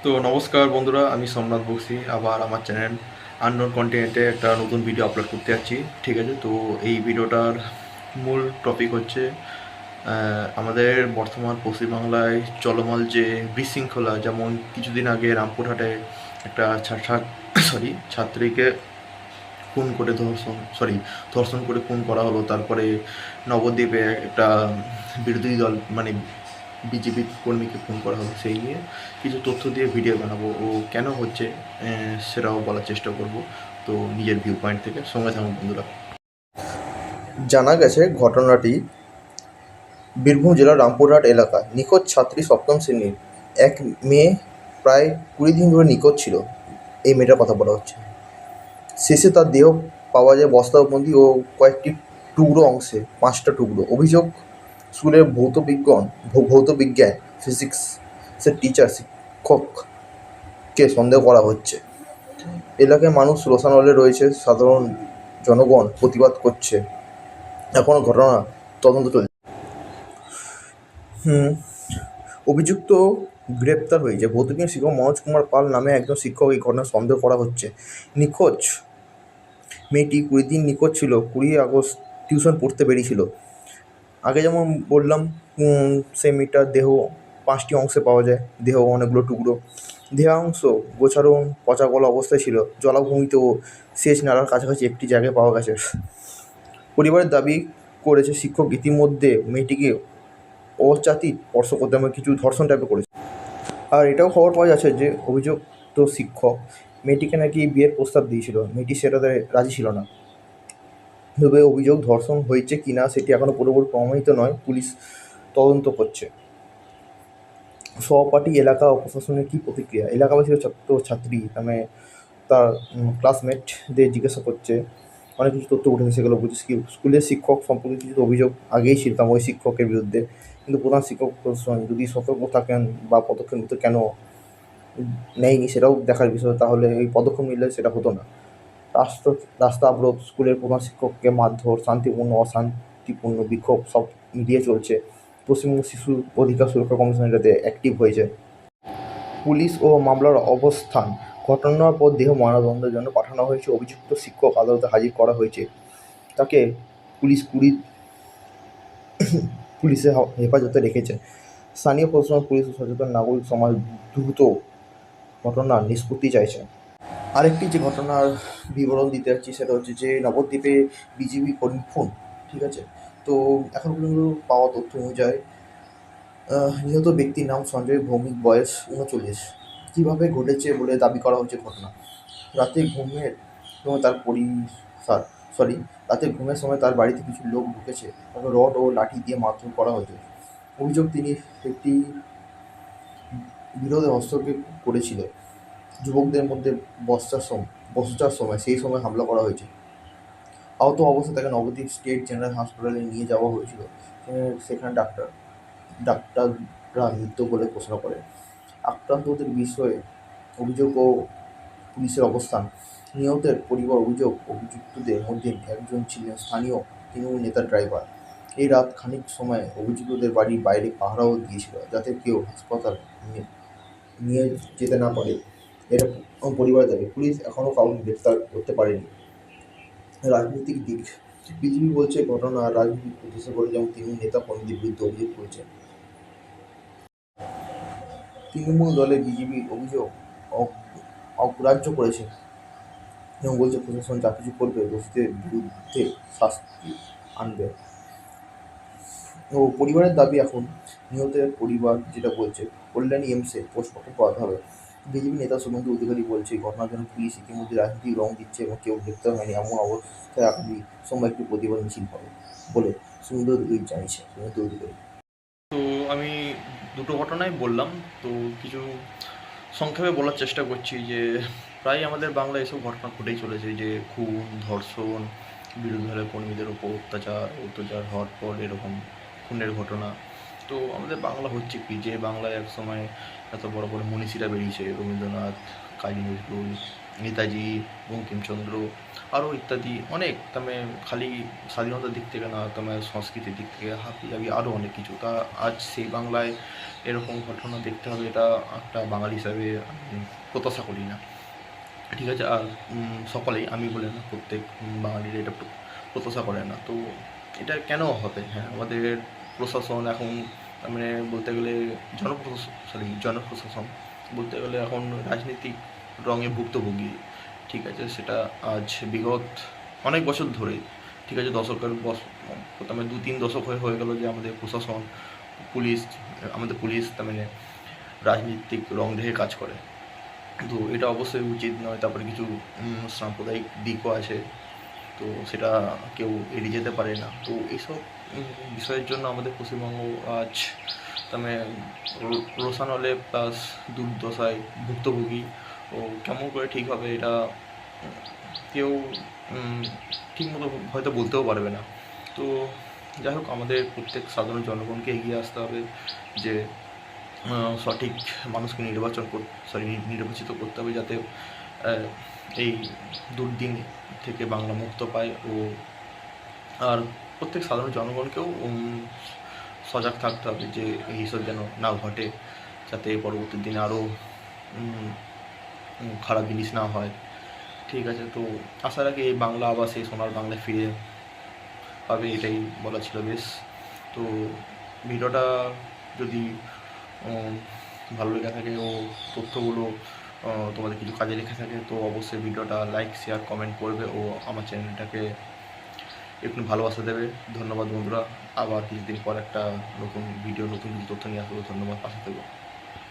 তো নমস্কার বন্ধুরা, আমি সোমনাথ বক্সি আবার আমার চ্যানেল আননোন কন্টিনেন্টে একটা নতুন ভিডিও আপলোড করতে যাচ্ছি। ঠিক আছে, তো এই ভিডিওটার মূল টপিক হচ্ছে আমাদের বর্তমান পশ্চিমবাংলায় চলমান যে বিশৃঙ্খলা, যেমন কিছুদিন আগে রামপুরহাটে একটা ছাত্রীকে খুন করে ধর্ষণ করে খুন করা হলো। তারপরে নবদ্বীপে একটা বিরোধী দল মানে বিজেপি কর্মীকে খুন করা হলো। সেই নিয়ে কিছু তথ্য দিয়ে ভিডিও বানাবো, ও কেন হচ্ছে সেটাও বলার চেষ্টা করব। তো নিজের ভিউ পয়েন্ট থেকে সঙ্গে থাকুন বন্ধুরা। জানা গেছে ঘটনাটি বীরভূম জেলার রামপুরহাট এলাকায়। নিখোঁজ ছাত্রী সপ্তম শ্রেণীর এক মেয়ে, প্রায় 20 দিন ধরে নিখোঁজ ছিল। এই মেয়েটার কথা বলা হচ্ছে। শেষে তার দেহ পাওয়া যায় বস্তাবন্দি ও কয়েকটি টুকরো অংশে, 5টা টুকরো। অভিযোগ, স্কুলের ভৌত বিজ্ঞান ফিজিক্সের টিচার শিক্ষককে সন্দেহ করা হচ্ছে। এলাকায় মানুষ রোষানলে রয়েছে, সাধারণ জনগণ প্রতিবাদ করছে। এখনও ঘটনা তদন্ত চলছে। অভিযুক্ত গ্রেপ্তার হয়েছে। ভৌতবিজ্ঞান শিক্ষক মনোজ কুমার পাল নামে একজন শিক্ষক। এই ঘটনায় সন্দেহ করা হচ্ছে। নিখোঁজ মেয়েটি 20 দিন নিখোঁজ ছিল। 20 আগস্ট টিউশন পড়তে বেরিয়েছিল। আগে যেমন বললাম, সেই মেয়েটার দেহ 5টি অংশে পাওয়া যায়। দেহ অনেকগুলো টুকরো। দেহাংশ গোছানো পচা গলা অবস্থায় ছিল। জলাভূমিতে ও সেচ নালার কাছাকাছি একটি জায়গায় পাওয়া গেছে। পরিবারের দাবি করেছে শিক্ষক ইতিমধ্যে মেয়েটিকে অযাচিত স্পর্শ করতে, আমরা কিছু ধর্ষণ টাইপের করেছে। আর এটাও খবর পাওয়া যাচ্ছে যে অভিযুক্ত শিক্ষক মেয়েটিকে নাকি বিয়ের প্রস্তাব দিয়েছিল। মেয়েটি সেটাতে রাজি ছিল না। তবে অভিযোগ ধর্ষণ হয়েছে কিনা সেটি এখনও পুরোপুরি প্রমাণিত নয়। পুলিশ তদন্ত করছে। সহপাঠী এলাকা ও প্রশাসনের কী প্রতিক্রিয়া? এলাকাবাসী ও ছাত্রছাত্রী নামে তার ক্লাসমেটদের জিজ্ঞাসা করছে। অনেক কিছু তথ্য উঠেছে, সেগুলো বুঝি। স্কুলের শিক্ষক সম্পর্কে কিছু অভিযোগ আগেই ছিলাম ওই শিক্ষকের বিরুদ্ধে, কিন্তু প্রধান শিক্ষক প্রশাসন যদি সতর্ক থাকেন বা পদক্ষেপ নিতে কেন নেয়নি সেটাও দেখার বিষয়। তাহলে এই পদক্ষেপ নিলে সেটা হতো না। রাস্তা রাস্তা অবরোধ, স্কুলের প্রধান শিক্ষককে মারধর, অশান্তিপূর্ণ বিক্ষোভ সব মিলিয়ে চলছে। পশ্চিমবঙ্গ শিশু অধিকার সুরক্ষা কমিশন এটাতে অ্যাক্টিভ হয়েছে। পুলিশ ও মামলার অবস্থান: ঘটনার পর দেহ ময়নাতদন্তের জন্য পাঠানো হয়েছে। অভিযুক্ত শিক্ষক আদালতে হাজির করা হয়েছে। তাকে পুলিশ পুলিশের হেফাজতে রেখেছে। স্থানীয় প্রশাসন, পুলিশ ও সচেতন নাগরিক সমাজ দ্রুত ঘটনার নিষ্পত্তি চাইছে। আরেকটি যে ঘটনার বিবরণ দিতে যাচ্ছি সেটা হচ্ছে যে নবদ্বীপে বিজেপি কর্মী খুন। ঠিক আছে, তো এখন পর্যন্ত পাওয়া তথ্য অনুযায়ী নিহত ব্যক্তির নাম সঞ্জয় ভৌমিক, বয়স 39। কীভাবে ঘটেছে বলে দাবি করা হচ্ছে ঘটনা? রাতে ঘুমের সময় তার পরিবার সরি রাতে ঘুমের সময় তার বাড়িতে কিছু লোক ঢুকেছে। তাকে রড ও লাঠি দিয়ে মারধর করা হয়েছে। অভিযোগ, তিনি একটি বিরোধে হস্তক্ষেপ করেছিলেন। যুবকদের মধ্যে বচসার সময় সেই সময় হামলা করা হয়েছে। আহত অবস্থায় তাকে নবদ্বীপ স্টেট জেনারেল হাসপাতালে নিয়ে যাওয়া হয়েছিল। সেখানে ডাক্তাররা মৃত বলে ঘোষণা করে। আক্রান্তদের বিষয়ে অভিযোগ ও পুলিশের অবস্থান: নিহতের পরিবার অভিযোগ, অভিযুক্তদের মধ্যে একজন ছিলেন স্থানীয় তৃণমূল নেতার ড্রাইভার। এই রাত খানিক সময় অভিযুক্তদের বাড়ির বাইরে পাহারাও দিয়েছিল, যাতে কেউ হাসপাতাল নিয়ে যেতে না পারে। এটা পরিবারের দাবি। পুলিশ এখনও কাউকে গ্রেফতার করতে পারেনি। রাজনৈতিক দিক: বিজেপি বলছে ঘটনা রাজনৈতিক উদ্দেশ্য করে, যেমন তৃণমূল নেতা কর্মীদের বিরুদ্ধে অভিযোগ করেছে। তৃণমূল দলে বিজেপির অভিযোগ অগ্রাহ্য করেছে এবং বলছে প্রশাসন যা কিছু করবে দোষীদের বিরুদ্ধে শাস্তি আনবে। ও পরিবারের দাবি, এখন নিহতের পরিবার যেটা বলছে, কল্যাণী এমসে পোস্টমর্টম করাতে হবে। বিজেপি নেতা শুভেন্দু অধিকারী বলছে ঘটনার জন্য পুলিশ ইতিমধ্যে রাজনৈতিক রং দিচ্ছে এবং কেউ গ্রেপ্তার হয়নি। এমন অবস্থায় আগামী সোমবার একটি প্রতিবাদ মিছিল হবে বলে শুভেন্দু অধিকারী জানিয়েছে। তো আমি দুটো ঘটনাই বললাম। তো কিছু সংক্ষেপে বলার চেষ্টা করছি যে প্রায় আমাদের বাংলায় এসব ঘটনা ঘটেই চলেছে, যে খুন, ধর্ষণ, বিরোধী দলের কর্মীদের ওপর অত্যাচার হওয়ার পর এরকম খুনের ঘটনা। তো আমাদের বাংলা হচ্ছে কি, যে বাংলায় এক সময় এত বড় বড় মনীষীরা বেরিয়েছে, রবীন্দ্রনাথ, কাজী নজরুল, নেতাজি, বঙ্কিমচন্দ্র আরও ইত্যাদি অনেক তামে খালি স্বাধীনতার দিক থেকে না তোমার সংস্কৃতির দিক থেকে হাবি জাবি আরও অনেক কিছু। তা আজ সেই বাংলায় এরকম ঘটনা দেখতে হবে, এটা একটা বাঙালি হিসাবে আমি প্রত্যাশা করি না। ঠিক আছে? আর সকলেই, আমি বলে না, প্রত্যেক বাঙালির এটা প্রত্যাশা করে না। তো এটা কেন হবে? হ্যাঁ, আমাদের প্রশাসন এখন মানে বলতে গেলে জনপ্রশাসন বলতে গেলে এখন রাজনীতিক রঙে ভুক্তভোগী। ঠিক আছে? সেটা আজ বিগত অনেক বছর ধরে, ঠিক আছে, প্রথমে ২-৩ দশক হয়ে গেল যে আমাদের প্রশাসন, পুলিশ, আমাদের পুলিশ তার মানে রাজনীতিক রং দেখে কাজ করে। তো এটা অবশ্যই উচিত নয়। তারপরে কিছু সাম্প্রদায়িক দিকও আছে, তো সেটা কেউ এড়িয়ে যেতে পারে না। তো এইসব বিষয়ের জন্য আমাদের পশ্চিমবঙ্গ আজ মানে রোষানলে প্লাস দুর্দশায় ভুক্তভোগী। ও কেমন করে ঠিক হবে এটা কেউ ঠিকমতো হয়তো বলতেও পারবে না। তো যাই হোক, আমাদের প্রত্যেক সাধারণ জনগণকে এগিয়ে আসতে হবে যে সঠিক মানুষকে নির্বাচিত করতে হবে, যাতে এই দুর্দিন থেকে বাংলা মুক্ত পায়। আর প্রত্যেক সাধারণ জনগণকেও সজাগ থাকতে হবে যে এইসব যেন না ঘটে, যাতে পরবর্তী দিনে আরও খারাপ জিনিস না হয়। ঠিক আছে? তো আশা রাখি এই বাংলা আবার সেই সোনার বাংলায় ফিরে পাবে, এটাই বলা ছিল বেশ। তো ভিডিওটা যদি ভালো লেগে থাকে ও তথ্যগুলো তোমাদের কিছু কাজে লেগে থাকে, তো অবশ্যই ভিডিওটা লাইক, শেয়ার, কমেন্ট করবে ও আমার চ্যানেলটাকে একটু ভালোবাসা দেবে। ধন্যবাদ বন্ধুরা। আবার কিছুদিন পর একটা নতুন ভিডিও, নতুন কিছু তথ্য নিয়ে আসবো। ধন্যবাদ, পাশে থেকো।